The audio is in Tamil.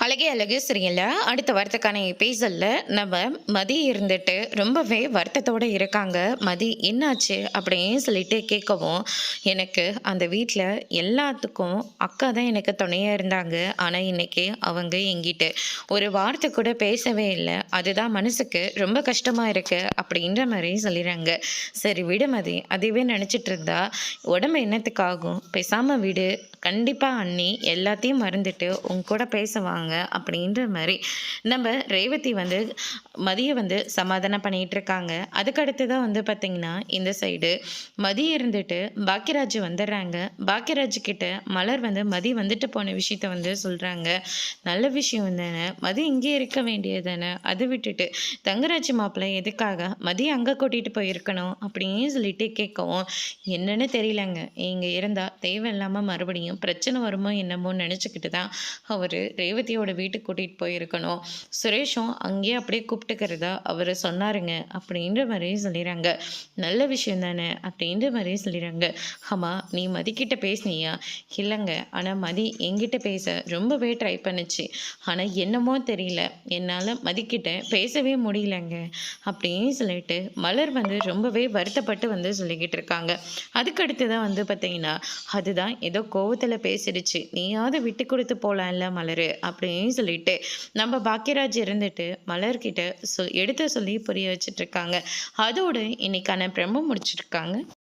அழகே அழகு சரியில்ல. அடுத்த வாரத்துக்கான எபிசோட்ல நம்ம மதி இருந்துட்டு ரொம்பவே வருத்தத்தோட இருக்காங்க. மதி என்னாச்சு அப்படின்னு சொல்லிட்டு கேட்கவும், எனக்கு அந்த வீட்ல எல்லாத்துக்கும் அக்கா தான் எனக்கு துணையா இருந்தாங்க. ஆனா இன்னைக்கு அவங்க என்கிட்ட ஒரு வார்த்தை கூட பேசவே இல்ல. அதுதான் மனசுக்கு ரொம்ப கஷ்டமா இருக்கு அப்படின்ற மாரி சொல்லிடுறாங்க. சரி விடு மதி, அதுவே நினைச்சிட்டு இருந்தா உடம்பு என்னத்துக்கு ஆகும்? பேசாம விடு. கண்டிப்பா அண்ணி எல்லாத்தையும் மறந்துட்டு உன் கூட பேசுவாங்க அப்படின்ற மாதிரி நம்ம ரேவதி வந்து மதியை வந்து சமாதானம் பண்ணிட்டு இருக்காங்க. அதுக்கடுத்து தான் வந்து பார்த்தீங்கன்னா இந்த சைடு மதி இருந்துட்டு பாக்கியராஜ் வந்துடுறாங்க. பாக்கியராஜ் கிட்ட மலர் வந்து மதி வந்துட்டு போன விஷயத்த வந்து சொல்கிறாங்க. நல்ல விஷயம் தானே, மதி இங்கே இருக்க வேண்டியது தானே, அதை விட்டுட்டு தங்கராஜ் மாப்பிள்ளை எதுக்காக மதி அங்கே கூட்டிகிட்டு போயிருக்கணும் அப்படின்னு சொல்லிட்டு கேட்கவும், என்னன்னு தெரியலங்க, இங்கே இருந்தால் தேவையில்லாமல் மறுபடியும் பிரச்சனை வருமோ என்னமோன்னு நினச்சிக்கிட்டு தான் அவர் ரேவதியோட வீட்டுக்கு கூட்டிகிட்டு போயிருக்கணும். சுரேஷும் அங்கேயே அப்படியே கூப்பிட்டுக்கிறதா அவர் சொன்னாருங்க அப்படின்ற மாதிரி சொல்லிடுறாங்க. நல்ல விஷயம் தானே அப்படின்ற மாதிரி சொல்லிடுறாங்க. ஆமாம், நீ மதிக்கிட்ட பேசினியா? இல்லைங்க, ஆனால் மதி என்கிட்ட பேச ரொம்பவே ட்ரை பண்ணுச்சு. ஆனால் என்னமோ தெரியல, என்னால் மதிக்கிட்ட பேசவே முடியலங்க அப்படின்னு சொல்லிட்டு மலர் வந்து ரொம்பவே வருத்தப்பட்டு வந்து சொல்லிக்கிட்டு இருக்காங்க. அதுக்கடுத்து தான் வந்து பார்த்தீங்கன்னா, அதுதான் ஏதோ கோவத்தில் பேசிடுச்சு, நீயாவது விட்டு கொடுத்து போகலாம்ல மலர் அப்படின்னு சொல்லிட்டு நம்ம பாக்கியராஜ் இருந்துட்டு மலர்கிட்ட எடுத்து சொல்லி புரிய வச்சுட்டு இருக்காங்க. அதோடு இன்னைக்கான பிரம்ம முடிச்சிருக்காங்க.